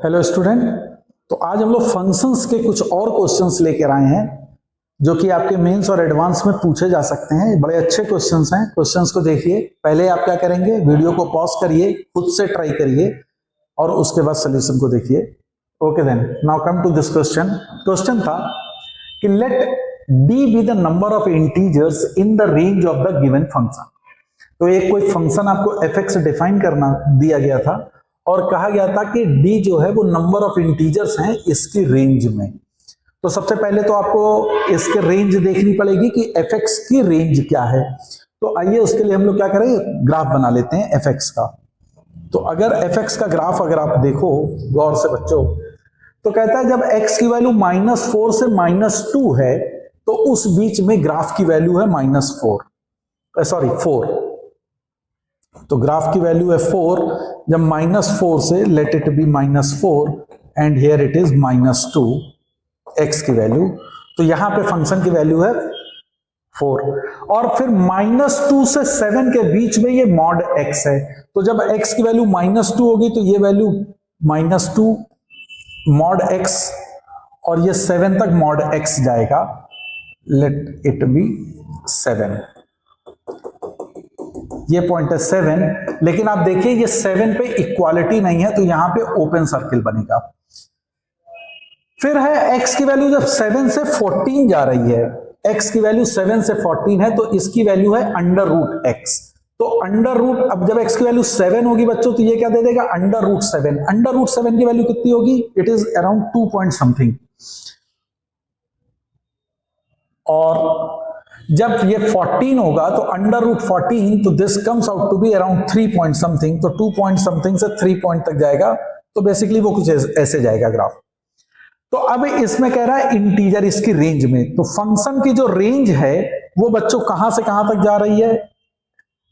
Hello student. तो आज हम लोग फंक्शंस के कुछ और क्वेश्चंस लेकर आए हैं जो कि आपके मेंस और एडवांस में पूछे जा सकते हैं। बड़े अच्छे क्वेश्चंस हैं। क्वेश्चंस को देखिए। पहले आप क्या करेंगे, वीडियो को पॉज करिए, खुद से ट्राई करिए और उसके बाद सोल्यूशन को देखिए। Okay then, now come to this question. Question था कि let d be the number of integers in the range of the given function. तो एक कोई फंक्शन आपको एफ एक्स डिफाइन करना दिया गया था और कहा गया था कि d जो है वो नंबर ऑफ इंटीजर्स हैं इसकी रेंज में। तो सबसे पहले तो आपको इसके रेंज देखनी पड़ेगी कि fx की रेंज क्या है। तो आइए उसके लिए हम लोग क्या करें, ग्राफ बना लेते हैं fx का। तो अगर fx का ग्राफ अगर आप देखो गौर से बच्चों, तो कहता है जब x की वैल्यू -4 से -2 है तो उस बीच में ग्राफ की वैल्यू है -4। तो ग्राफ की वैल्यू है 4। जब -4 से let it be -4 and here it is -2 x की वैल्यू। तो यहां पे फंक्शन की वैल्यू है 4 और फिर -2 से 7 के बीच में ये मॉड x है। तो जब x की वैल्यू -2 होगी तो ये वैल्यू -2 मॉड x और ये 7 तक मॉड x जाएगा। Let it be 7। ये पॉइंट है 7, लेकिन आप देखिए ये 7 पे इक्वालिटी नहीं है तो यहां पे ओपन सर्किल बनेगा। फिर है x की वैल्यू जब 7 से 14 जा रही है, x की वैल्यू 7 से 14 है तो इसकी वैल्यू है √x। तो अब जब x की वैल्यू 7 होगी बच्चों तो ये क्या दे देगा, √7। √7 की वैल्यू कितनी होगी, it is around 2 point something. और जब ये 14 होगा तो √14, तो this comes out to be around 3 point something. तो 2 पॉइंट समथिंग से 3 पॉइंट तक जाएगा। तो बेसिकली वो कुछ ऐसे जाएगा ग्राफ। तो अब इसमें कह रहा है इंटीजर इसकी रेंज में। तो फंक्शन की जो रेंज है वो बच्चों कहां से कहां तक जा रही है,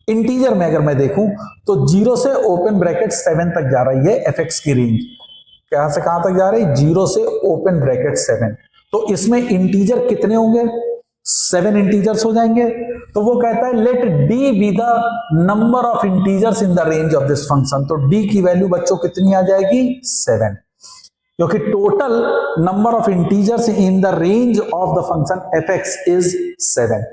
इंटीजर में अगर मैं देखूं तो 0 से ओपन ब्रैकेट 7 तक जा रही है fx की रेंज। कहां से कहां तक जा रही है, 0 से ओपन ब्रैकेट 7। तो इसमें इंटीजर कितने होंगे, 7 इंटीजर्स हो जाएंगे। तो वो कहता है let d be the number of integers in the range of this function. तो d की वैल्यू बच्चों कितनी आ जाएगी, 7, क्योंकि total number of integers in the range of the function fx is 7।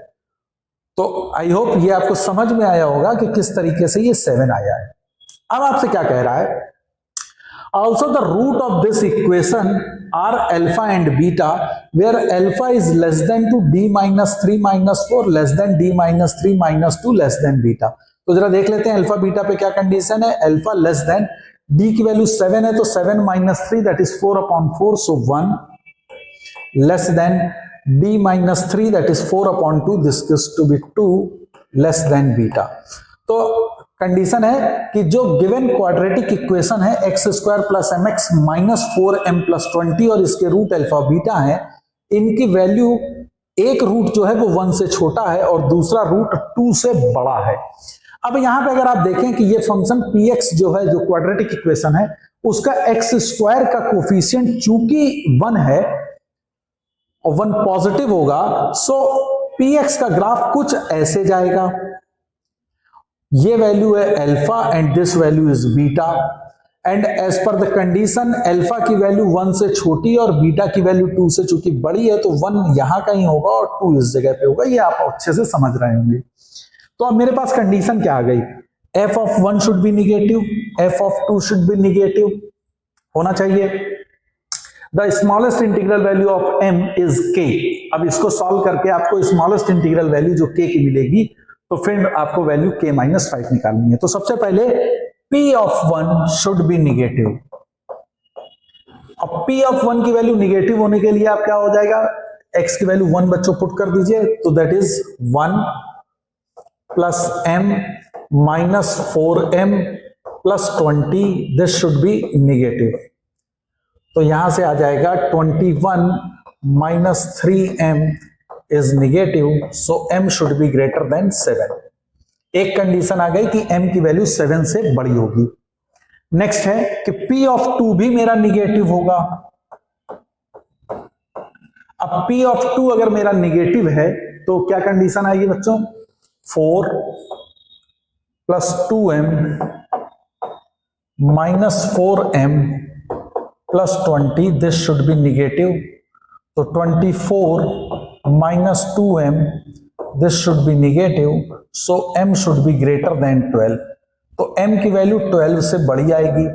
तो आई होप ये आपको समझ में आया होगा कि किस तरीके से ये 7 आया है। अब आपसे क्या कह रहा है, also the root of this equation are alpha and beta where alpha is less than to d minus 3 minus 4 less than d minus 3 minus 2 less than beta। तो जरा देख लेते हैं अल्फा बीटा पे क्या कंडीशन है। अल्फा लेस देन, d की value 7 है तो 7 minus 3 that is 4/4, so 1 less than d minus 3 that is 4/2, this is to be 2 less than beta। तो कंडीशन है कि जो गिवन क्वाड्रेटिक इक्वेशन है x² + mx - 4m + 20 और इसके रूट अल्फा बीटा है, इनकी वैल्यू एक रूट जो है वो 1 से छोटा है और दूसरा रूट 2 से बड़ा है। अब यहां पे अगर आप देखें कि ये फंक्शन px जो है, जो क्वाड्रेटिक इक्वेशन है, उसका x² का कोफिशिएंट चूंकि 1 है और 1 पॉजिटिव होगा, सो px का ग्राफ कुछ ऐसे जाएगा। ये वैल्यू है alpha and this value is beta and as per the condition alpha की वैल्यू 1 से छोटी और बीटा की वैल्यू 2 से चूंकि बड़ी है तो 1 यहां कहीं होगा और 2 इस जगह पे होगा। ये आप अच्छे से समझ रहे होंगे। तो अब मेरे पास कंडीशन क्या आ गई, f(1) should be negative, f(2) should be negative होना चाहिए। The smallest integral value of m is k। अब इसको सॉल्व करके आपको स्मॉलेस्ट इंटीग्रल वैल्यू जो k की मिलेगी तो फिर आपको वैल्यू k-5 निकालनी है। तो सबसे पहले p(1) शुड बी निगेटिव। अब p(1) की वैल्यू निगेटिव होने के लिए आप क्या हो जाएगा, x की वैल्यू 1 बच्चों पुट कर दीजिए, तो that is 1 + m - 4m + 20, this should B negative. तो यहां से आ जाएगा 21 - 3m is negative, so m should be greater than 7। एक कंडीशन आ गई कि m की वैल्यू 7 से बड़ी होगी। नेक्स्ट है कि p(2) भी मेरा निगेटिव होगा। अब p(2) अगर मेरा निगेटिव है तो क्या कंडीशन आएगी बच्चों, 4 + 2m - 4m plus 20, this should B negative, तो 24 minus 2m, this should B negative, so m should be greater then 12। तो m की वैल्यू 12 से बड़ी आएगी।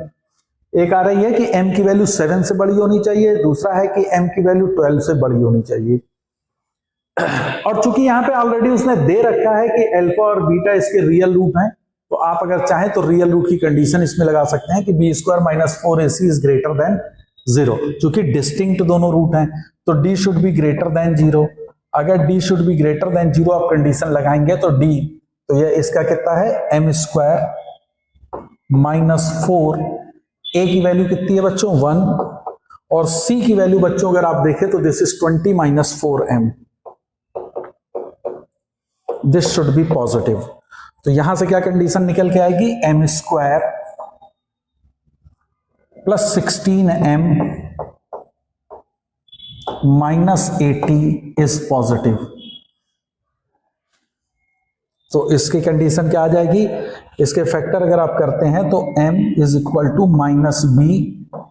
एक आ रही है कि m की वैल्यू 7 से बड़ी होनी चाहिए, दूसरा है कि m की वैल्यू 12 से बड़ी होनी चाहिए। और चूंकि यहां पे ऑलरेडी उसने दे रखा है कि अल्फा और बीटा इसके रियल रूट हैं, तो आप अगर चाहें तो रियल रूट की कंडीशन इसमें लगा सकते हैं कि b square minus 4ac is greater than 0। चूंकि डिस्टिंक्ट दोनों रूट हैं तो d should be greater than 0। अगर d should be greater than 0 आप कंडीशन लगाएंगे तो d, तो यह इसका कितना है m स्क्वायर माइनस 4, a की वैल्यू कितनी है बच्चों 1, और c की वैल्यू बच्चों अगर आप देखें तो this is 20 minus 4m, this should B positive. तो यहां से क्या कंडीशन निकल के आएगी, m square plus 16m minus 80 is positive. तो इसकी कंडीशन क्या आ जाएगी, इसके फैक्टर अगर आप करते हैं तो m is equal to minus b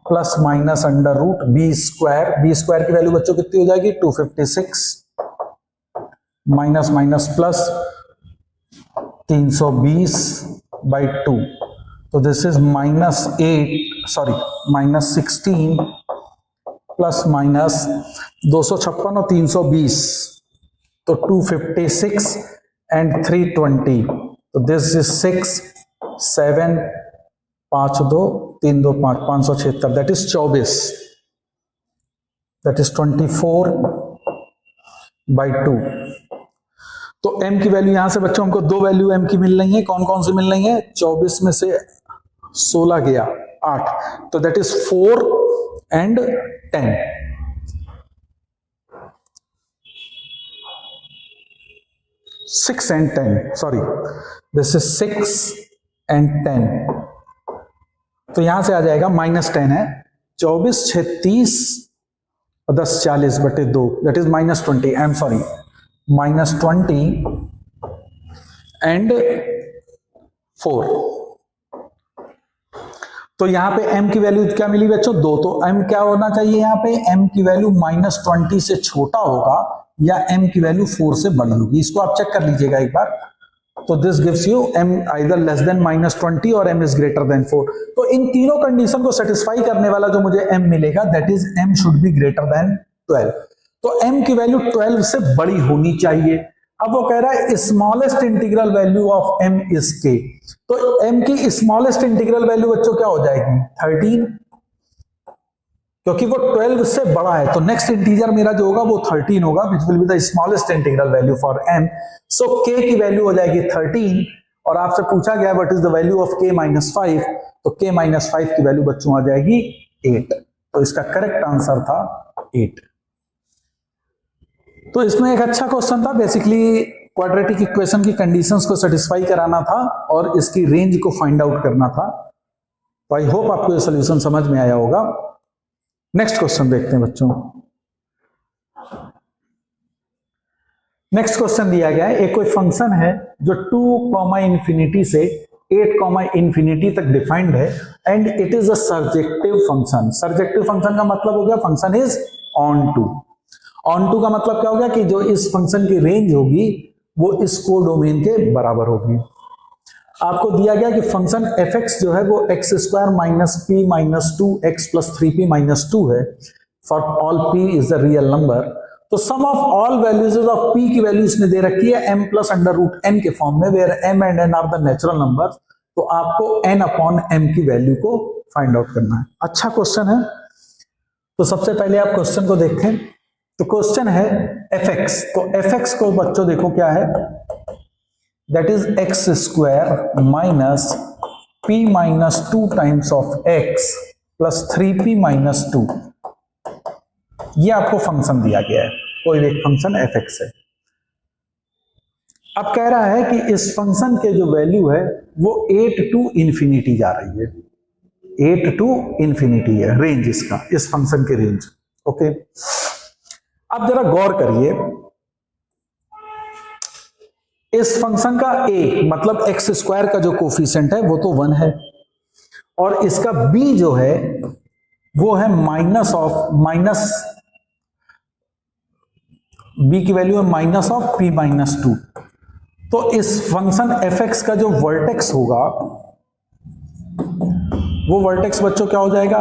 plus minus under root b square. B square की वैल्यू बच्चों कितनी हो जाएगी 256 माइनस माइनस प्लस 320 बाई 2, तो this is minus 16 plus minus 256 और 320, तो 256 एंड 320, तो this is 6 7 5 2 3 2 5 576, that is 24, that is 24 by 2। तो m की वैल्यू यहां से बच्चों हमको दो वैल्यू m की मिल रही है, कौन कौन सी मिल रही है, 24 में से 16 गया 8, तो that is 4 and 10। Six and 10, sorry this is 6 and 10, तो यहां से आ जाएगा माइनस 10 है, 24 6 30 और 10 40 बटे 2, that is minus 20, I am sorry minus 20 and 4। तो यहां पे m की वैल्यू क्या मिली बच्चों 2, तो m क्या होना चाहिए, यहां पे m की वैल्यू माइनस 20 से छोटा होगा या m की वैल्यू 4 से बड़ी होगी, इसको आप चेक कर लीजिएगा एक बार। तो this gives you m either less than minus 20 और m इज ग्रेटर देन 4। तो इन तीनों कंडीशन को सेटिस्फाई करने वाला जो मुझे m मिलेगा that is m should be greater then 12। तो m की वैल्यू 12 से बड़ी होनी चाहिए। अब वो कह रहा है smallest integral value of m is k, तो m की स्मॉलेस्ट इंटीग्रल वैल्यू बच्चों क्या हो जाएगी 13, क्योंकि वो 12 से बड़ा है, तो नेक्स्ट इंटीजर मेरा जो होगा वो 13 होगा, which will be the smallest integral value for m। So k की वैल्यू हो जाएगी 13, और आपसे पूछा गया what is the value of k minus 5, तो k माइनस 5 की वैल्यू बच्चों आ जाएगी 8, तो इसका करेक्ट आंसर था 8। तो इसमें एक अच्छा क्वेश्चन था, बेसिकली क्वाड्रेटिक इक्वेशन की कंडीशंस को सेटिस्फाई कराना था और इसकी रेंज को फाइंड आउट करना था। तो आई होप आपको ये सॉल्यूशन समझ में आया होगा। नेक्स्ट क्वेश्चन देखते हैं बच्चों। नेक्स्ट क्वेश्चन दिया गया है, एक कोई फंक्शन है जो 2 इंफिनिटी से 8 इंफिनिटी तक डिफाइंड है and it is a surjective function. Surjective function का मतलब हो गया function is onto. Onto का मतलब क्या होगा कि जो इस फंक्शन की रेंज होगी वो इस कोडोमेन के बराबर होगी। आपको दिया गया कि फंक्शन एफ एक्स जो है वो x square minus p minus 2 x plus 3p minus 2 है for all p is the real number. तो sum of all values of p की वैल्यू इसने दे रखी है m plus under root n के फॉर्म में, where m and n are the natural number. तो आपको n अपॉन m की वैल्यू को फाइंड आउट करना है। अच्छा क्वेश्चन है। तो सबसे पहले आप क्वेश्चन को देखें, तो क्वेश्चन है एफ एक्स। तो एफ एक्स को बच्चों देखो क्या है, that is x square minus p minus 2 times of x plus 3p minus 2। ये आपको फंक्शन दिया गया है, कोई एक फंक्शन एफ एक्स है। अब कह रहा है कि इस फंक्शन के जो वैल्यू है वो 8 टू इंफिनिटी जा रही है, 8 टू इंफिनिटी है रेंज इसका, इस फंक्शन की रेंज। ओके, अब जरा गौर करिए, इस फंक्शन का a मतलब एक्स स्क्वायर का जो कोफिशिएंट है वो तो 1 है, और इसका b जो है वो है माइनस b की वैल्यू है माइनस ऑफ p माइनस 2। तो इस फंक्शन f(x) का जो वर्टेक्स होगा वो वर्टेक्स बच्चों क्या हो जाएगा,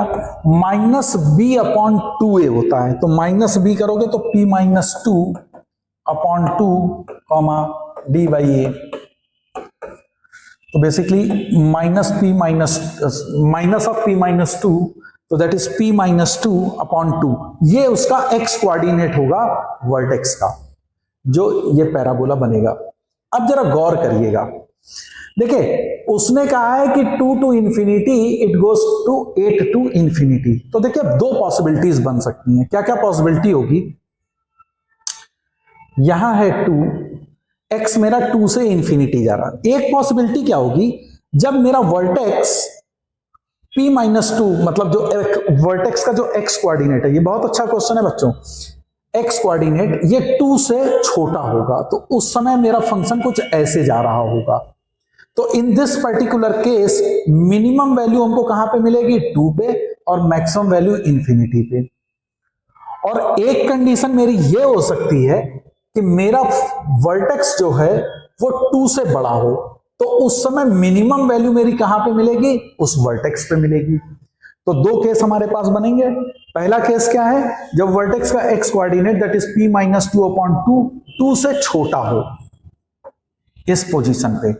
माइनस बी अपॉन 2a होता है। तो माइनस बी करोगे तो p minus 2 upon 2 comma d by a. तो basically minus of p minus 2, तो that is p minus 2 upon 2। ये उसका x कोऑर्डिनेट होगा वर्टेक्स का, जो ये पैराबोला बनेगा। अब जरा गौर करिएगा, देखिए उसने कहा है कि 2 to infinity it goes to 8 to infinity. तो देखिए अब दो पॉसिबिलिटीज बन सकती हैं। क्या क्या पॉसिबिलिटी होगी, यहां है 2, x मेरा 2 से इंफिनिटी जा रहा। एक पॉसिबिलिटी क्या होगी, जब मेरा वर्टेक्स p माइनस 2, मतलब जो वर्टेक्स का जो x कोऑर्डिनेट है, ये बहुत अच्छा क्वेश्चन है बच्चों, x कोऑर्डिनेट ये 2 से छोटा होगा, तो उस समय मेरा फंक्शन कुछ ऐसे जा रहा होगा। तो in this particular case minimum value हमको कहां पे मिलेगी, 2 पे, और मैक्सिमम वैल्यू इंफिनिटी पे। और एक कंडीशन मेरी ये हो सकती है कि मेरा वर्टेक्स जो है वो 2 से बड़ा हो, तो उस समय मिनिमम वैल्यू मेरी कहां पे मिलेगी, उस वर्टेक्स पे मिलेगी। तो दो केस हमारे पास बनेंगे। पहला केस क्या है, जब वर्टेक्स का x coordinate that is p minus 2 upon 2 से छोटा हो इस पोजीशन पे,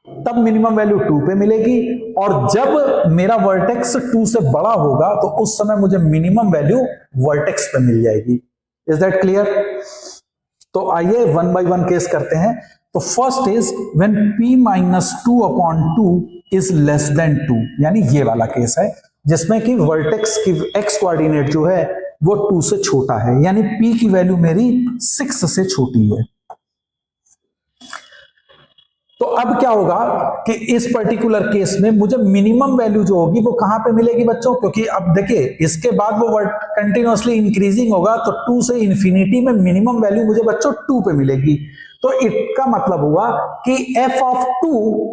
तब मिनिमम वैल्यू 2 पे मिलेगी। और जब मेरा वर्टेक्स 2 से बड़ा होगा तो उस समय मुझे मिनिमम वैल्यू वर्टेक्स पे मिल जाएगी। Is that clear? तो आइए वन बाय वन केस करते हैं। तो first is when p minus 2 upon 2 is less then 2, यानी ये वाला केस है जिसमें कि वर्टेक्स की x कोऑर्डिनेट जो है वो 2 से छोटा है, यानी p की वैल्यू मेरी 6 से छोटी है। तो अब क्या होगा कि इस पर्टिकुलर केस में मुझे मिनिमम वैल्यू जो होगी वो कहां पे मिलेगी बच्चों, क्योंकि अब देखिए इसके बाद वो कंटिन्यूअसली इंक्रीजिंग होगा, तो 2 से इंफिनिटी में मिनिमम वैल्यू मुझे बच्चों 2 पे मिलेगी। तो इसका मतलब हुआ कि f ऑफ 2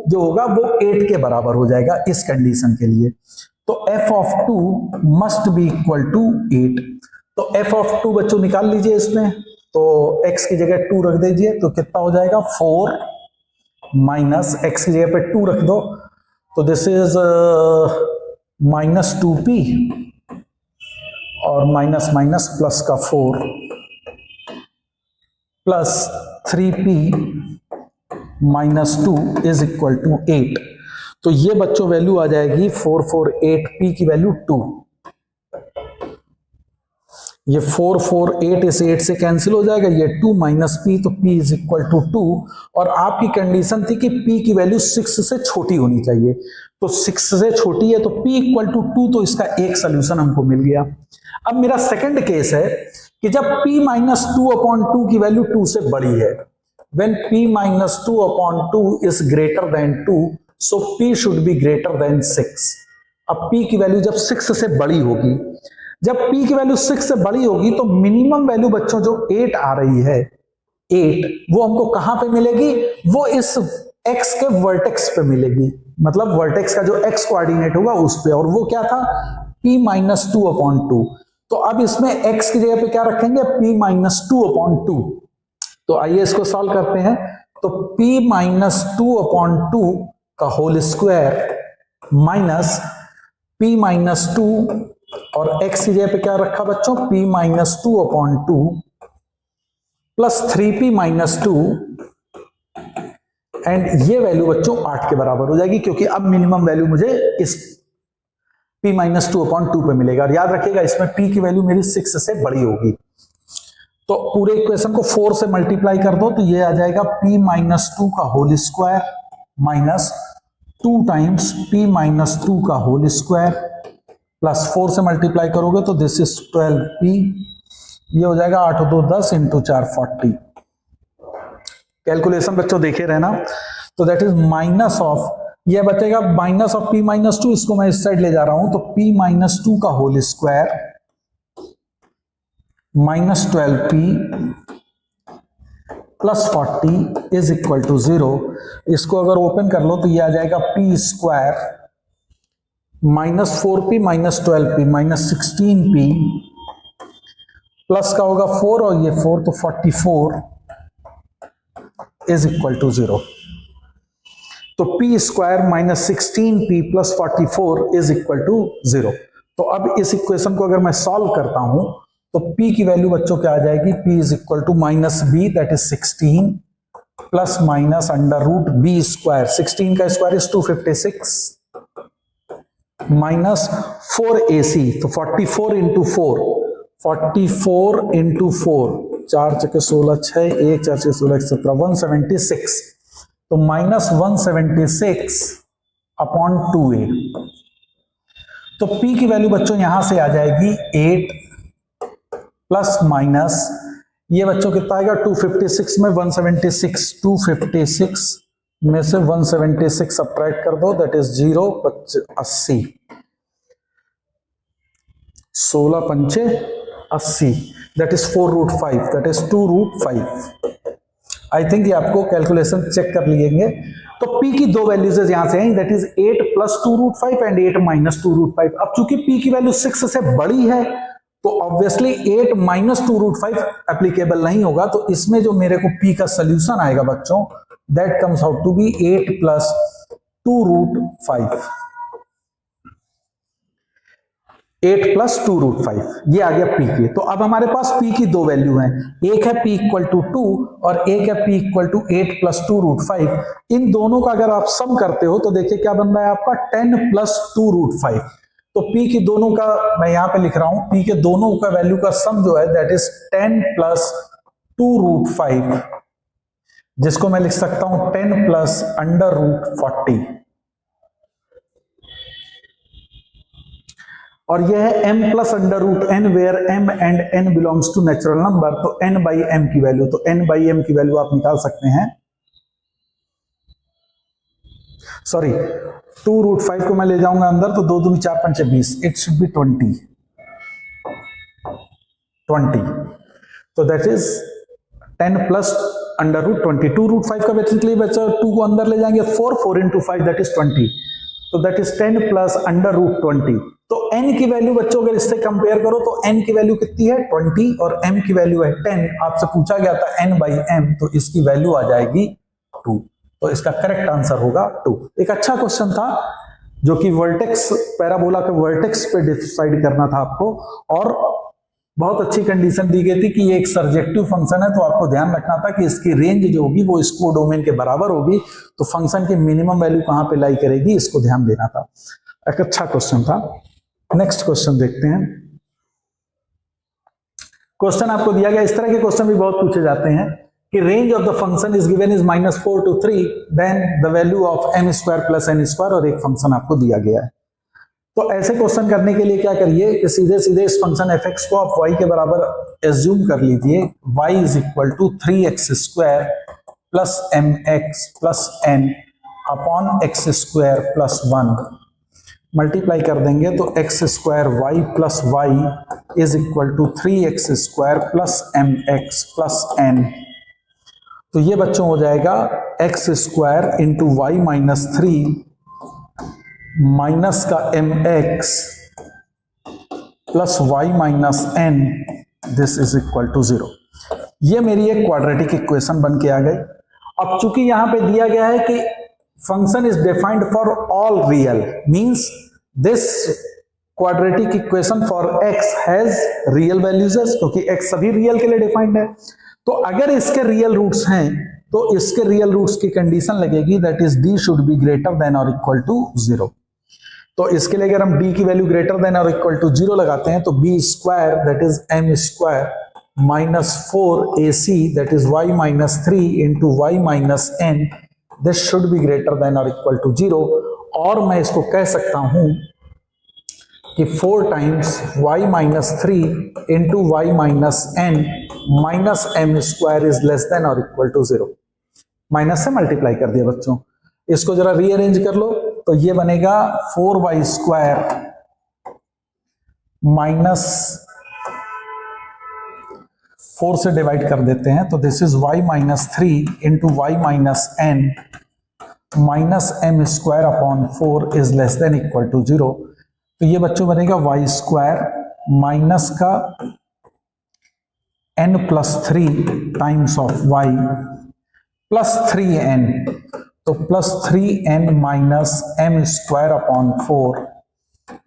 जो होगा वो 8 के बराबर हो जाएगा इस कंडीशन के लिए। तो f of 2 must be equal to 8। तो f ऑफ 2 बच्चों निकाल लीजिए इसमें, तो x की जगह 2 रख दीजिए, तो कितना हो जाएगा 4 माइनस x की जगह पे 2 रख दो, तो दिस इज माइनस 2p और माइनस माइनस प्लस का 4 plus 3p minus 2 is equal to 8। तो ये बच्चों वैल्यू आ जाएगी 448p की वैल्यू 2। ये 448 इस 8 से कैंसिल हो जाएगा, ये 2 माइनस p, तो p इज इक्वल टू 2। और आपकी कंडीशन थी कि p की वैल्यू 6 से छोटी होनी चाहिए, तो 6 से छोटी है तो p इक्वल टू 2, तो इसका एक सोल्यूशन हमको मिल गया। अब मेरा सेकंड केस है कि जब p माइनस 2 अपॉन 2 की वैल्यू 2 से बड़ी है, when p minus 2 upon 2 is greater then 2, so p should be greater then 6। अब p की वैल्यू जब 6 से बड़ी होगी, जब p की वैल्यू 6 से बड़ी होगी, तो मिनिमम वैल्यू बच्चों जो 8 आ रही है, 8 वो हमको कहां पे मिलेगी, वो इस x के वर्टेक्स पे मिलेगी, मतलब वर्टेक्स का जो x कोऑर्डिनेट होगा उस पे, और वो क्या था p माइनस 2 अपॉन 2। तो अब इसमें x की जगह पे क्या रखेंगे, p माइनस 2 अपॉन 2। तो आइए इसको सॉल्व करते हैं। तो p माइनस 2 अपॉन 2 का whole square minus p minus 2 और x की जगह पे क्या रखा बच्चों, p minus 2 upon 2 plus 3p minus 2, and ये वैल्यू बच्चों 8 के बराबर हो जाएगी, क्योंकि अब मिनिमम वैल्यू मुझे इस p माइनस 2 अपॉन 2 पे मिलेगा। और याद रखिएगा इसमें p की वैल्यू मेरी 6 से बड़ी होगी। तो पूरे इक्वेशन को 4 से मल्टीप्लाई कर दो, तो ये आ जाएगा p माइनस 2 का whole square minus 2 times p minus 2 का होल स्क्वायर प्लस 4 से मल्टीप्लाई करोगे तो दिस इज 12p, ये हो जाएगा 8 2 10 इंटू 4 40। कैलकुलेशन बच्चों देखे रहना। तो दैट इज माइनस ऑफ, ये बचेगा माइनस ऑफ p माइनस 2, इसको मैं इस साइड ले जा रहा हूं, तो p माइनस 2 का whole square minus 12p plus 40 is equal to 0। इसको अगर ओपन कर लो तो ये आ जाएगा p square -4p -12p -16p plus का होगा 4 और ये 4 तो 44 इज इक्वल टू 0। तो p square -16p + 44 is equal to 0। तो अब इस इक्वेशन को अगर मैं सॉल्व करता हूं तो p की वैल्यू बच्चों क्या आ जाएगी, p is equal to -b that is 16 plus minus √b square, 16 का स्क्वायर इज 256 माइनस 4ac, तो 44 इंटू 4, 44 इंटू 4, 4 × 16 6, 1 4 × 16 17, 176, तो -176 अपॉन 2a। तो p की वैल्यू बच्चों यहां से आ जाएगी 8 प्लस माइनस ये बच्चों कितना आएगा 256 में 176, 256 में से 176 सब्ट्रैक्ट कर दो दैट इज 0, 80, 16 पंचे 80 that is 4√5 that is 2√5। I think ये आपको कैलकुलेशन चेक कर लीजिएंगे। तो p की दो वैल्यूज यहां से आई दैट इज 8 + 2√5 एंड 8 - 2√5। अब चूंकि p की वैल्यू 6 से बड़ी है तो ऑब्वियसली 8 - 2√5 एप्लीकेबल नहीं होगा। तो इसमें जो मेरे को p का सोल्यूशन आएगा बच्चों that comes out to be 8 + 2√5, 8 + 2√5 ये आ गया p की। तो अब हमारे पास p की दो वैल्यू हैं, एक है p = 2 और एक है p = 8 + 2√5। इन दोनों का अगर आप सम करते हो तो देखिए क्या बन रहा है आपका 10 + 2√5। तो p की दोनों का मैं यहां पे लिख रहा हूं, p के दोनों का वैल्यू का सम जो है दैट इज 10 + 2√5, जिसको मैं लिख सकता हूं 10 + √40 और यह है m + √n where m and n belongs to natural number. तो n/m की वैल्यू, तो n/m की वैल्यू आप निकाल सकते हैं, सॉरी 2√5 को मैं ले जाऊंगा अंदर तो 2 दूनी 4 पंचे 20, इट शुड बी 20। तो दैट इज 10 + √20, 2√5 का बेसिकली बच्चा 2 को अंदर ले जाएंगे 4, 4 × 5 दैट इज 20, तो दैट इज 10 + √20। तो n की वैल्यू बच्चों अगर इससे कंपेयर करो तो n की वैल्यू कितनी है 20 और m की वैल्यू है 10। आपसे पूछा गया था n/m, तो इसकी वैल्यू आ जाएगी 2। तो इसका करेक्ट आंसर होगा 2। एक अच्छा क्वेश्चन था जो कि वर्टेक्स, पैराबोला के वर्टेक्स पे डिसाइड करना था आपको, और बहुत अच्छी कंडीशन दी गई थी कि ये एक सर्जेक्टिव फंक्शन है। तो आपको ध्यान रखना था कि इसकी रेंज जो होगी वो इस कोडोमेन के बराबर होगी, तो फंक्शन की मिनिमम वैल्यू कहां पे लाई करेगी इसको ध्यान देना था। एक अच्छा क्वेश्चन था। नेक्स्ट क्वेश्चन देखते हैं। क्वेश्चन आपको दिया गया, इस तरह के क्वेश्चन भी बहुत पूछे जाते हैं कि range of the function is given is -4 to 3, then the value of m² + n², और एक फंक्शन आपको दिया गया है। तो ऐसे क्वेश्चन करने के लिए क्या करिए कि सीधे सीधे इस फंक्शन f(x) को आप y के बराबर एज्यूम कर लीजिए, y = 3x² + mx + n upon x² + 1 multiply कर देंगे तो x² y + y is equal to 3x² + mx + n। तो ये बच्चों हो जाएगा x² × y - 3 माइनस का mx + y - n, this is equal to 0। ये मेरी एक क्वाड्रेटिक इक्वेशन बन के आ गई। अब चूंकि यहां पे दिया गया है कि function is defined for all real, means this quadratic equation for x has real values, क्योंकि x सभी रियल के लिए डिफाइंड है। तो अगर इसके रियल रूट्स हैं तो इसके रियल रूट्स की कंडीशन लगेगी that is d should be greater then और इक्वल टू 0। तो इसके लिए अगर हम d की वैल्यू ग्रेटर देन और इक्वल टू 0 लगाते हैं तो b² that is m² -4ac that is y - 3 × y - n, this should be greater then और इक्वल टू 0। और मैं इसको कह सकता हूं कि 4 times y - 3 × y - n -m² is less than और इक्वल टू 0। माइनस से मल्टीप्लाई कर दिया बच्चों। इसको जरा रीअरेंज कर लो तो ये बनेगा 4y² -4 से डिवाइड कर देते हैं तो this is y - 3 × y - n -m² upon 4 is less than equal to 0। तो ये बच्चों बनेगा वाई स्क्वायर माइनस का n+3 times of y plus 3n, तो plus 3n minus m square upon 4,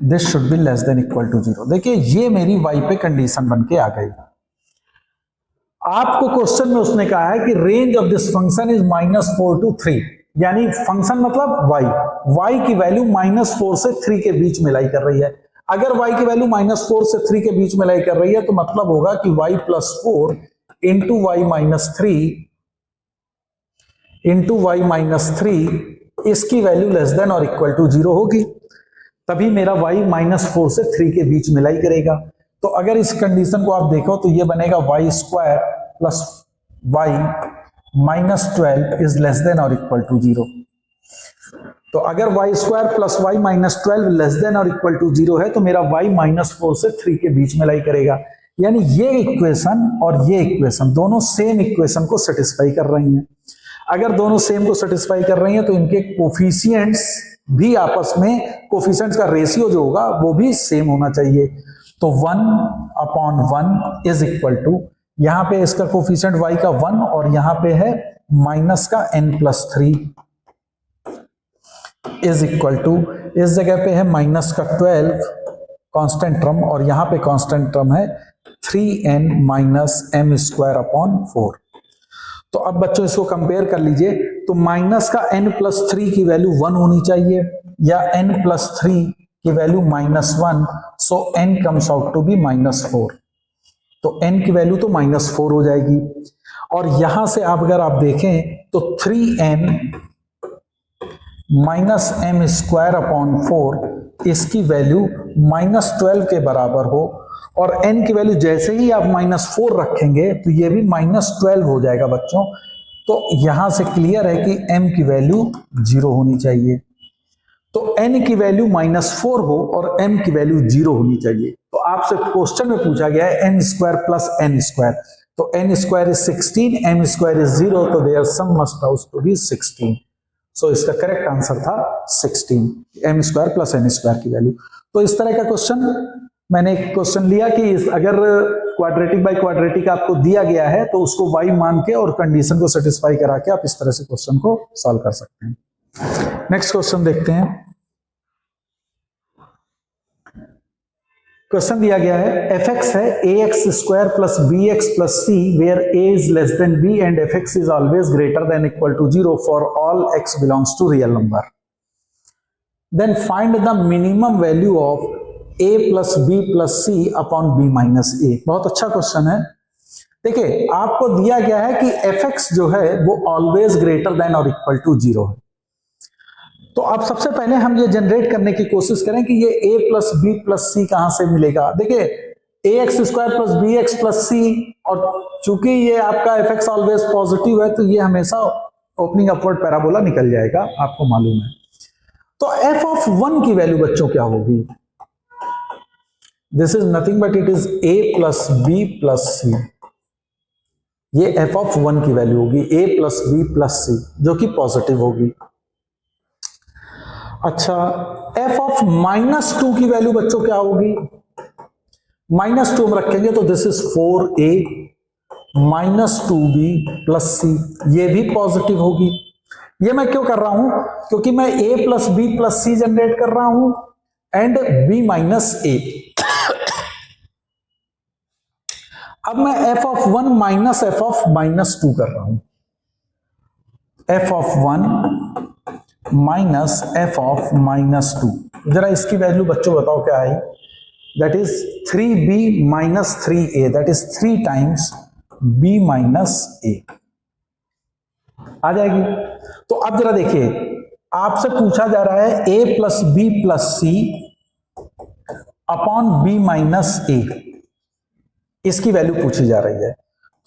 this should be less than equal to 0। देखिए ये मेरी y पे कंडीशन बन के आ गई। आपको क्वेश्चन में उसने कहा है कि range of this function is -4 to 3, यानी फंक्शन मतलब y की वैल्यू -4 से 3 के बीच में लाई कर रही है। अगर y की वैल्यू -4 से 3 के बीच में लाई कर रही है तो मतलब होगा कि y+4 इंटू y-3 इसकी वैल्यू लेस देन और इक्वल टू 0 होगी, तभी मेरा y -4 से 3 के बीच में लाई करेगा। तो अगर इस कंडीशन को आप देखो तो ये बनेगा y square plus y -12 is less than और इक्वल टू 0। तो अगर y square plus y -12 less than और इक्वल टू 0 है तो मेरा y -4 से 3 के बीच में लाई करेगा। यानी ये इक्वेशन और ये इक्वेशन दोनों सेम इक्वेशन को सेटिस्फाई कर रही हैं। अगर दोनों सेम को सेटिस्फाई कर रही हैं तो इनके कोफिशिएंट्स भी आपस में, कोफिशिएंट्स का रेशियो जो होगा वो भी सेम होना चाहिए। तो 1/1 इज इक्वल टू, यहां पे इसका कोफिशिएंट y का 1 और यहां पे है माइनस का n+3 इज इक्वल टू, इस जगह पे है माइनस का 12 कांस्टेंट टर्म और यहां पे कांस्टेंट टर्म है 3n minus m square upon 4। तो अब बच्चों इसको कंपेयर कर लीजिए, तो माइनस का n+3 की वैल्यू 1 होनी चाहिए या n+3 की value -1, so n comes out to be -4, तो n की वैल्यू तो -4 हो जाएगी। और यहां से आप अगर आप देखें तो 3n minus m square upon 4 इसकी वैल्यू -12 के बराबर हो, और n की वैल्यू जैसे ही आप -4 रखेंगे तो ये भी -12 हो जाएगा बच्चों। तो यहां से क्लियर है कि m की वैल्यू 0 होनी चाहिए। तो n की वैल्यू -4 हो और m की वैल्यू 0 होनी चाहिए। तो आपसे क्वेश्चन में पूछा गया है n square plus n square, तो n square is 16, m square is 0, तो there sum must out to be 16। So इसका करेक्ट आंसर था 16, m square plus n square की वैल्यू। तो इस तरह का क्वेश्चन मैंने एक क्वेश्चन लिया कि अगर क्वाड्रेटिक बाय क्वाड्रेटिक आपको दिया गया है तो उसको y मान के और कंडीशन को सेटिस्फाई करा के आप इस तरह से क्वेश्चन को सॉल्व कर सकते हैं। नेक्स्ट क्वेश्चन देखते हैं। क्वेश्चन दिया गया है fx है ax² plus bx plus c where a is less than b and fx is always greater than equal to 0 for all x belongs to real number. Then find the minimum value of a plus b plus c upon b minus a। बहुत अच्छा question है। देखिए आपको दिया गया है कि fx जो है वो ऑलवेज ग्रेटर देन और इक्वल टू 0 है। तो अब सबसे पहले हम ये जनरेट करने की कोशिश करें कि ये a प्लस बी प्लस सी कहां से मिलेगा। देखिए ax² प्लस bx प्लस सी, और चूंकि ये आपका fx ऑलवेज पॉजिटिव है तो ये हमेशा ओपनिंग अपवर्ड पैराबोला निकल जाएगा, आपको मालूम है। तो f(1) की वैल्यू बच्चों क्या होगी? This is nothing but it is a plus b plus c. ये f(1) की वैल्यू होगी a plus b plus c, जो कि पॉजिटिव होगी। अच्छा, f(-2) की वैल्यू बच्चों क्या होगी? -2 हम रखेंगे तो this is 4a -2b plus c, ये भी पॉजिटिव होगी। ये मैं क्यों कर रहा हूं? क्योंकि मैं a plus b plus c generate कर रहा हूं एंड b माइनस a। अब मैं f(1) माइनस f(-2) कर रहा हूं। f(1) माइनस f(-2), जरा इसकी वैल्यू बच्चों बताओ क्या आई? That is 3b minus 3a, that is 3 times b minus a आ जाएगी। तो अब जरा देखिए, आपसे पूछा जा रहा है a plus b plus c upon b minus a, इसकी वैल्यू पूछी जा रही है।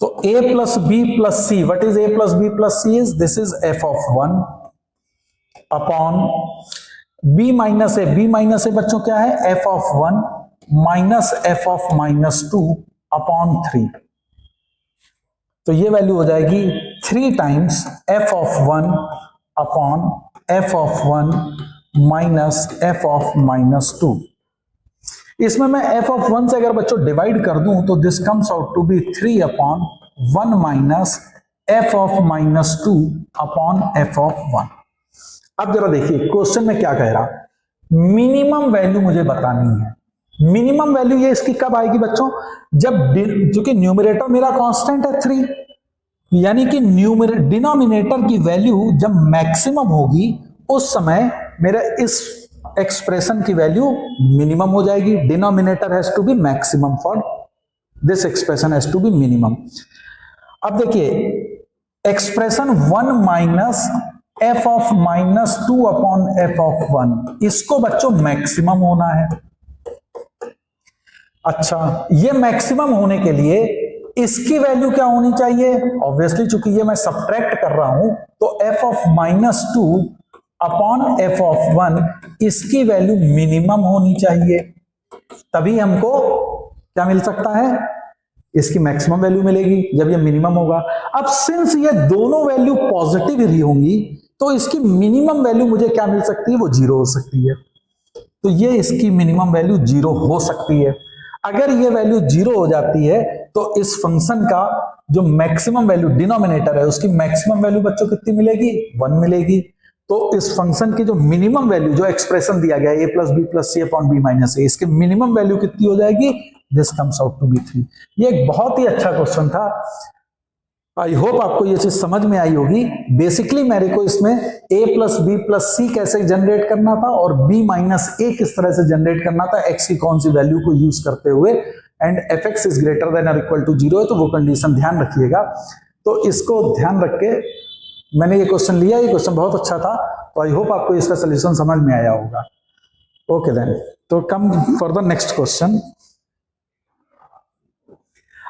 तो a plus b plus c, what is a plus b plus c? Is this is f(1) upon b minus a. b minus a बच्चों क्या है? f(1) minus f(-2) upon 3। तो ये वैल्यू हो जाएगी 3 times f(1) upon f(1) minus f(-2). इसमें मैं f of 1 से अगर बच्चों डिवाइड कर दूं तो this comes out to be 3/1 minus f of -2 upon f of 1। अब जरा देखिए क्वेश्चन में क्या कह रहा, मिनिमम वैल्यू मुझे बतानी है। मिनिमम वैल्यू ये इसकी कब आएगी बच्चों, जब क्योंकि न्यूमरेटर मेरा कांस्टेंट है 3, यानी कि डिनोमिनेटर की वैल्यू जब मैक्सिमम होगी उस समय मेरा इस एक्सप्रेशन की वैल्यू मिनिमम हो जाएगी। Denominator has to be maximum for this expression has to be minimum. अब देखिए expression 1 minus f of -2 upon f of 1, इसको बच्चों मैक्सिमम होना है। अच्छा, ये मैक्सिमम होने के लिए इसकी वैल्यू क्या होनी चाहिए, ऑब्वियसली चूंकि ये मैं सब्ट्रैक्ट कर रहा हूं तो f of -2 upon f of 1 इसकी वैल्यू मिनिमम होनी चाहिए, तभी हमको क्या मिल सकता है, इसकी मैक्सिमम वैल्यू मिलेगी जब ये मिनिमम होगा। अब सिंस ये दोनों वैल्यू पॉजिटिव ही होंगी तो इसकी मिनिमम वैल्यू मुझे क्या मिल सकती है, वो 0 हो सकती है। तो ये इसकी मिनिमम वैल्यू 0 हो सकती है। अगर ये वैल्यू 0 हो जाती है तो इस फंक्शन का जो मैक्सिमम वैल्यू डिनोमिनेटर है उसकी मैक्सिमम वैल्यू बच्चों कितनी मिलेगी, 1 मिलेगी। तो इस फंक्शन की जो मिनिमम वैल्यू, जो एक्सप्रेशन दिया गया है a plus b plus c upon b minus a, इसकी मिनिमम वैल्यू कितनी हो जाएगी, this comes out to be 3। ये एक बहुत ही अच्छा क्वेश्चन था। आई होप आपको ये चीज समझ में आई होगी। बेसिकली मेरे को इसमें a प्लस बी प्लस सी कैसे जनरेट करना था और b माइनस ए किस तरह से जनरेट करना था, x की कौन सी वैल्यू को यूज करते हुए, and fx is greater then और इक्वल टू 0 है तो वो कंडीशन ध्यान रखिएगा। तो इसको ध्यान रख के मैंने ये क्वेश्चन लिया, ये क्वेश्चन बहुत अच्छा था, तो आई होप आपको इसका सोल्यूशन समझ में आया होगा। ओके देन, तो come for the next question.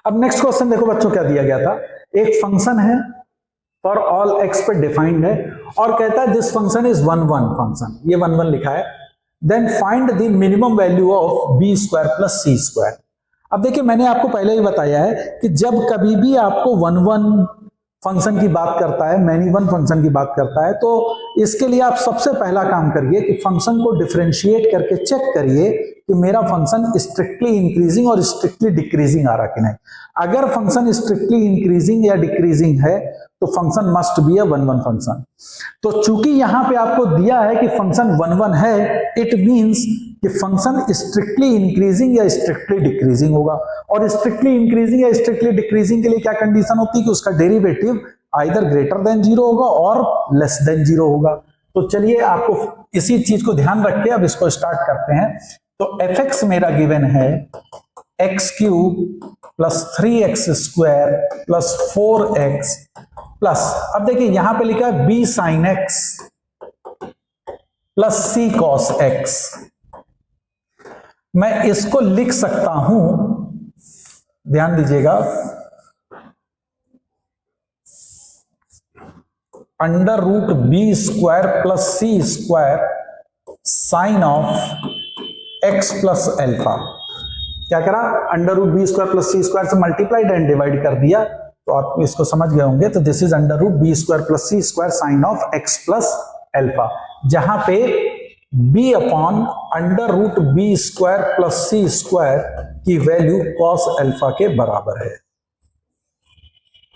अब नेक्स्ट क्वेश्चन देखो बच्चों क्या दिया गया था, एक फंक्शन है फॉर ऑल x पे डिफाइंड है और कहता है दिस फंक्शन इज 1 1 फंक्शन, ये 1 1 लिखा है। Then find the minimum value of b square plus c square. अब देखिए मैंने आपको पहले ही बताया है कि जब कभी भी आपको 1 1 फंक्शन की बात करता है, मैनी वन फंक्शन की बात करता है, तो इसके लिए आप सबसे पहला काम करिए कि फंक्शन को डिफरेंशिएट करके चेक करिए कि मेरा फंक्शन स्ट्रिक्टली इंक्रीजिंग और स्ट्रिक्टली डिक्रीजिंग आ रहा कि नहीं। अगर फंक्शन स्ट्रिक्टली इंक्रीजिंग या डिक्रीजिंग है तो function must be a 1 1 function. तो चूंकि यहां पे आपको दिया है कि फंक्शन 1 1 है, इट मींस कि फंक्शन स्ट्रिक्टली इंक्रीजिंग या स्ट्रिक्टली डिक्रीजिंग होगा। और स्ट्रिक्टली इंक्रीजिंग या स्ट्रिक्टली डिक्रीजिंग के लिए क्या कंडीशन होती है कि उसका डेरिवेटिव आइदर ग्रेटर देन 0 होगा और लेस देन 0 होगा। तो चलिए आपको इसी चीज को ध्यान रख के अब इसको स्टार्ट करते हैं। तो fx मेरा गिवन है x cube plus 3x square plus 4x plus, अब देखिए यहां पे लिखा है b sine x plus c cos x। मैं इसको लिख सकता हूं, ध्यान दीजिएगा, under root b square plus c square sine of x plus alpha. क्या करा, under root b square plus c square से मल्टीप्लाइड एंड डिवाइड कर दिया, तो आप इसको समझ गए होंगे। तो this is under root b square plus c square sine of x plus alpha, जहां पे b upon under root b square plus c square की वैल्यू कॉस एल्फा के बराबर है।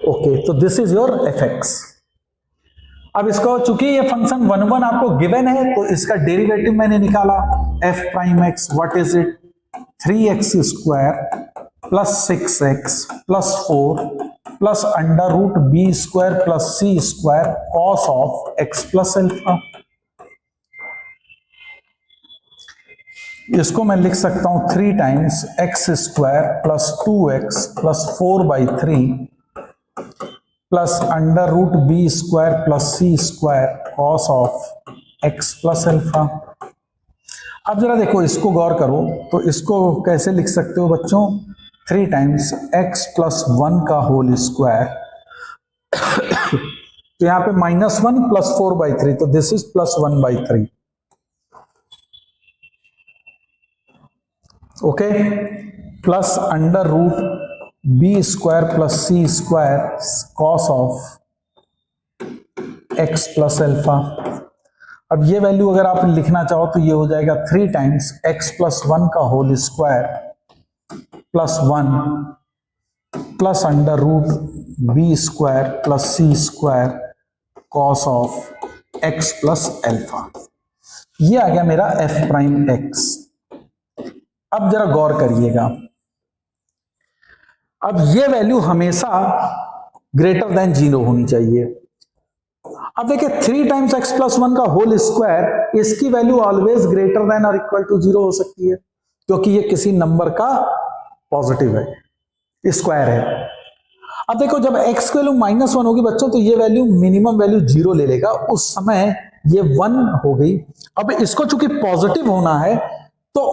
ओके, तो दिस इज योर fx। अब इसको चूंकि ये फंक्शन 1 1 आपको गिवन है तो इसका डेरिवेटिव मैंने निकाला, f prime x, what is it, 3x square plus 6x plus 4 plus under root b square plus c square cos of x plus alpha. इसको मैं लिख सकता हूं 3 times x square plus 2x plus 4/3 plus under root b square plus c square cos of x plus alpha. अब जरा देखो इसको गौर करो, तो इसको कैसे लिख सकते हो बच्चों, 3 टाइम्स x प्लस 1 का होल स्क्वायर, तो यहां पे -1 प्लस 4/3, तो this is plus 1/3। Okay, plus under root b square plus c square cos of x plus alpha. अब ये वैल्यू अगर आप लिखना चाहो तो ये हो जाएगा 3 टाइम्स x प्लस 1 का whole square plus 1 plus under root b square plus c square cos of x plus alpha. ये आ गया मेरा f प्राइम x। अब जरा गौर करिएगा, अब ये वैल्यू हमेशा ग्रेटर देन 0 होनी चाहिए। अब देखिए 3 टाइम्स x प्लस 1 का होल स्क्वायर, इसकी वैल्यू ऑलवेज ग्रेटर देन और इक्वल टू 0 हो सकती है क्योंकि ये किसी नंबर का पॉजिटिव है, स्क्वायर है। अब देखो जब x की वैल्यू -1 होगी बच्चों तो ये वैल्यू मिनिमम वैल्यू 0 ले लेगा, उस समय ये 1 हो गई। अब इसको चूंकि पॉजिटिव होना है तो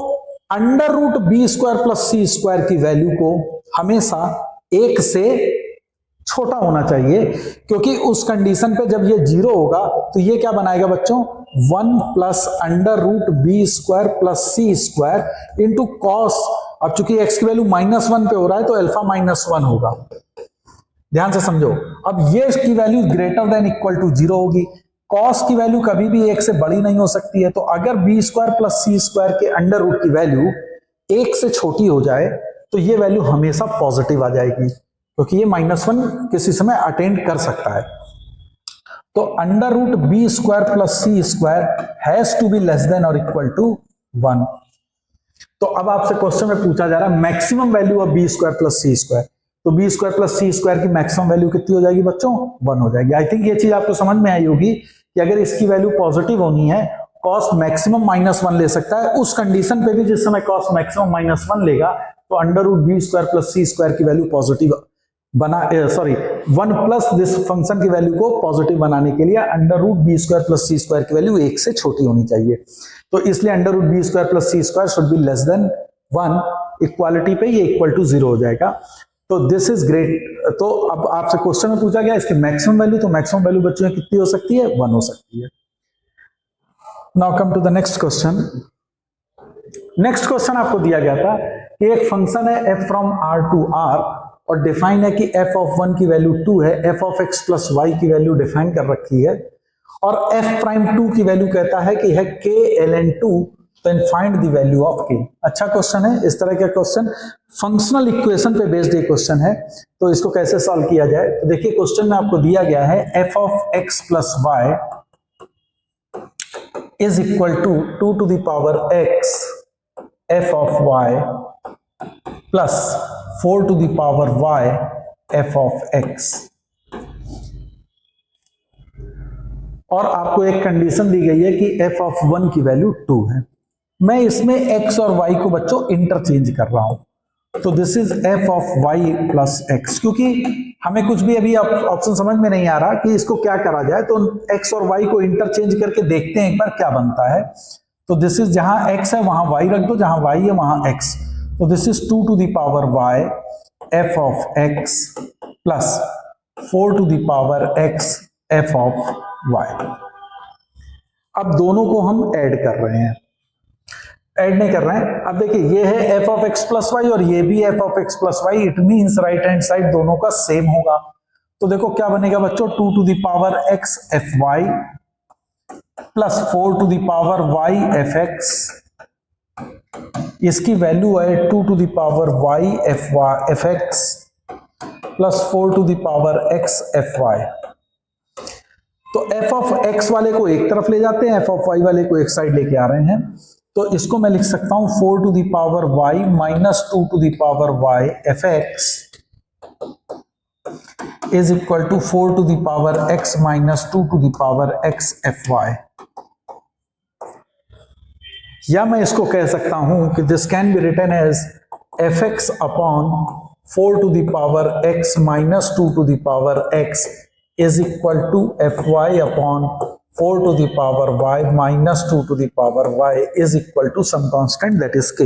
under root b square plus c square की वैल्यू को हमेशा 1 से छोटा होना चाहिए, क्योंकि उस कंडीशन पे जब ये 0 होगा तो ये क्या बनाएगा बच्चों, 1 plus under root b square plus c square into cos. अब चूंकि x की वैल्यू -1 पे हो रहा है तो अल्फा -1 होगा। ध्यान से समझो, अब ये की value greater than equal to 0 होगी। कॉस की वैल्यू कभी भी 1 से बड़ी नहीं हो सकती है, तो अगर B square plus c square के अंडर रूट की वैल्यू 1 से छोटी हो जाए तो ये वैल्यू हमेशा पॉजिटिव आ जाएगी, क्योंकि ये -1 किसी समय अटेंड कर सकता है। तो under root b square plus c square has to be less than और इक्वल टू 1। तो अब आपसे क्वेश्चन में पूछा जा रहा है maximum value of b square plus c square, तो b square plus c square की मैक्सिमम वैल्यू कितनी हो जाएगी बच्चों, 1 हो जाएगी। आई थिंक ये चीज आपको समझ में आई होगी कि अगर इसकी वैल्यू पॉजिटिव होनी है, कॉस मैक्सिमम -1 ले सकता है। उस कंडीशन पे भी जिस समय कॉस मैक्सिमम -1 लेगा तो under root b square plus c square की value positive 1 plus this function की वैल्यू को पॉजिटिव बनाने के लिए under root b square plus c square की वैल्यू 1 से छोटी होनी चाहिए। तो इसलिए under root b square plus c square should be less than 1। Equality पे ये इक्वल टू 0 हो जाएगा। तो दिस इज ग्रेट। तो अब आपसे क्वेश्चन में पूछा गया इसकी मैक्सिमम वैल्यू, तो मैक्सिमम वैल्यू बच्चों में कितनी हो सकती है, 1 हो सकती है। Now come to the next question. Next question आपको दिया गया था कि एक फंक्शन है f from r to r और डिफाइन है कि f ऑफ 1 की वैल्यू 2 है, f of x plus y की वैल्यू डिफाइन कर रखी है और f प्राइम 2 की वैल्यू कहता है कि है k ln 2, then find the value of k। अच्छा क्वेश्चन है। इस तरह का क्वेश्चन फंक्शनल इक्वेशन पे बेस्ड एक क्वेश्चन है, तो इसको कैसे सॉल्व किया जाए। तो देखिए क्वेश्चन में आपको दिया गया है f of x plus y is equal to 2 to the power x f of y plus 4 to the power y f of x। और आपको एक कंडीशन दी गई है कि f ऑफ 1 की वैल्यू 2 है। मैं इसमें x और y को बच्चों इंटरचेंज कर रहा हूं, तो this is f of y plus x। क्योंकि हमें कुछ भी अभी ऑप्शन समझ में नहीं आ रहा कि इसको क्या करा जाए, तो x और y को इंटरचेंज करके देखते हैं एक बार क्या बनता है। तो दिस इज जहां x है वहां y रख दो, जहां y है वहां x। तो this is 2 to the power y f of x plus 4 to the power x f of y। अब दोनों को हम ऐड कर रहे हैं, ऐड नहीं कर रहे हैं। अब देखिए ये है f of x plus y और ये भी f of x plus y, it means right hand side दोनों का सेम होगा। तो देखो क्या बनेगा बच्चों, 2 to the power x F y plus 4 to the power y F x, इसकी वैल्यू है 2 to the power y F x plus 4 to the power x F y. तो f ऑफ x वाले को एक तरफ ले जाते हैं, f ऑफ y वाले को एक साइड लेके आ रहे हैं। तो इसको मैं लिख सकता हूं 4 to the power y minus 2 to the power y F X is equal to 4 to the power x minus 2 to the power x F Y. या मैं इसको कह सकता हूं कि this can be written as F X upon 4 to the power x minus 2 to the power x is equal to F Y upon 4 to the power y minus 2 to the power y is equal to some constant that is k।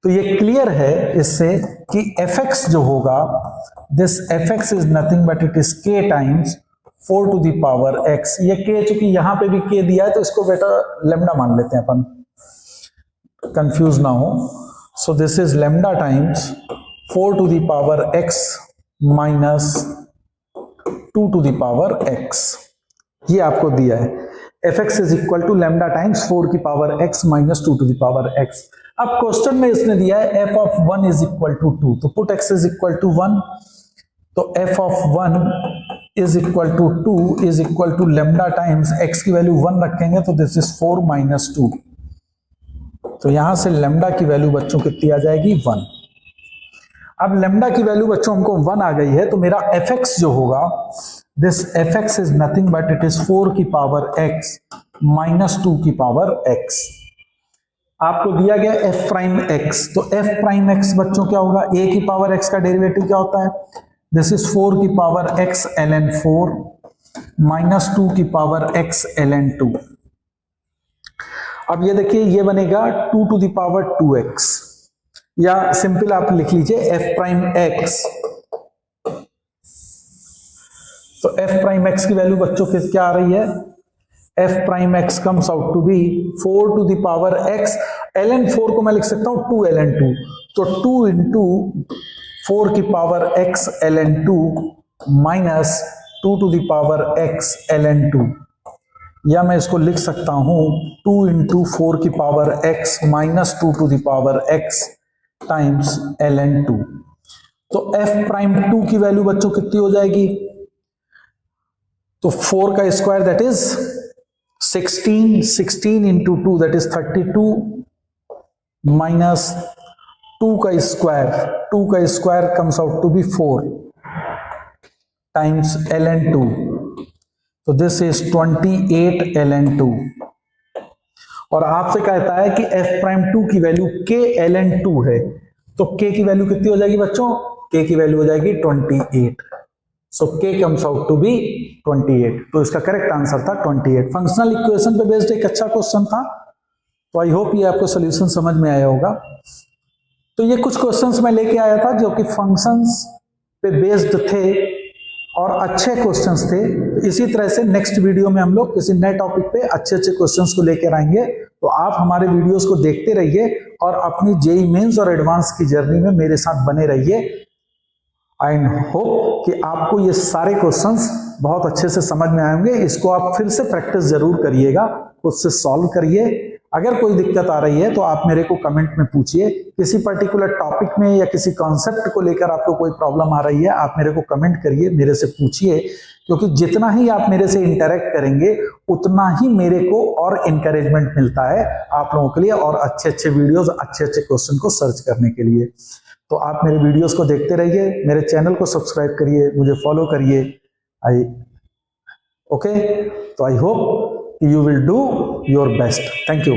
तो ये clear है इससे कि fx जो होगा, this fx is nothing but it is k times 4 to the power x। ये k चूंकि यहां पे भी k दिया है तो इसको बेटा लेमडा मान लेते हैं अपन, कंफ्यूज ना हो। So this is lambda times 4 to the power x minus 2 to the power x। ये आपको दिया है F X is equal to lambda times 4 की power X minus 2 to the power X. अब क्वेश्चन में इसने दिया है F of 1 is equal to 2, तो put X is equal to 1, तो F of 1 is equal to 2 is equal to lambda times X की value 1 रखेंगे तो दिस इज 4 माइनस 2, तो यहां से लैम्डा की वैल्यू बच्चों कितनी आ जाएगी 1। अब लैम्डा की वैल्यू बच्चों हमको 1 आ गई है, तो मेरा एफ एक्स जो होगा this F X is nothing but it is 4 की पावर एक्स माइनस 2 की पावर एक्स। आपको दिया गया एफ प्राइम एक्स, तो एफ प्राइम एक्स बच्चों क्या होगा, ए की पावर एक्स का डेरिवेटिव क्या होता है, दिस इज 4 की पावर एक्स ln 4 माइनस 2 की पावर एक्स ln 2। अब ये देखिए ये बनेगा 2 टू द पावर 2x, या सिंपल आप लिख लीजिए एफ प्राइम एक्स। तो एफ प्राइम एक्स की वैल्यू बच्चों की क्या आ रही है, F prime X comes out to be 4 to the power X, ln 4 को मैं लिख सकता हूं 2 ln 2, तो 2 इंटू 4 की power x ln 2 minus 2 to the power x ln 2, या मैं इसको लिख सकता हूं 2 इंटू 4 की power x minus 2 to the power x times ln 2। तो f प्राइम 2 की वैल्यू बच्चों कितनी हो जाएगी, तो 4 का square that is 16, 16 into 2 that is 32 minus 2 का square comes out to be 4 times ln 2, तो दिस इज 28 ln 2। और आपसे कहता है कि f प्राइम 2 की वैल्यू k ln 2 है, तो k की वैल्यू कितनी हो जाएगी बच्चों, k की वैल्यू हो जाएगी 28, so k comes out to be 28, तो इसका करेक्ट आंसर था 28। फंक्शनल इक्वेशन पे बेस्ड एक अच्छा क्वेश्चन था, तो आई होप ये आपको सोल्यूशन समझ में आया होगा। तो ये कुछ क्वेश्चंस मैं लेके आया था जो कि फंक्शंस पे बेस्ड थे और अच्छे क्वेश्चंस थे। तो इसी तरह से नेक्स्ट वीडियो में हम लोग किसी नए टॉपिक पे अच्छे अच्छे क्वेश्चंस को लेकर आएंगे, तो आप हमारे वीडियोस को देखते रहिए और अपनी जेईई मेंस और एडवांस की जर्नी में मेरे साथ बने रहिए। आई होप कि आपको ये सारे क्वेश्चंस बहुत अच्छे से समझ में आएंगे। इसको आप फिर से प्रैक्टिस जरूर करिएगा, खुद से सॉल्व करिए। अगर कोई दिक्कत आ रही है तो आप मेरे को कमेंट में पूछिए, किसी पर्टिकुलर टॉपिक में या किसी कॉन्सेप्ट को लेकर आपको कोई प्रॉब्लम आ रही है आप मेरे को कमेंट करिए, मेरे से पूछिए, क्योंकि जितना ही आप मेरे से इंटरेक्ट करेंगे उतना ही मेरे को और इंकरेजमेंट मिलता है आप लोगों के लिए और अच्छे अच्छे वीडियोस, अच्छे अच्छे क्वेश्चन को सर्च करने के लिए। तो आप मेरे वीडियोस को देखते रहिए, मेरे चैनल को सब्सक्राइब करिए, मुझे फॉलो करिए। तो I hope you will do your best. Thank you.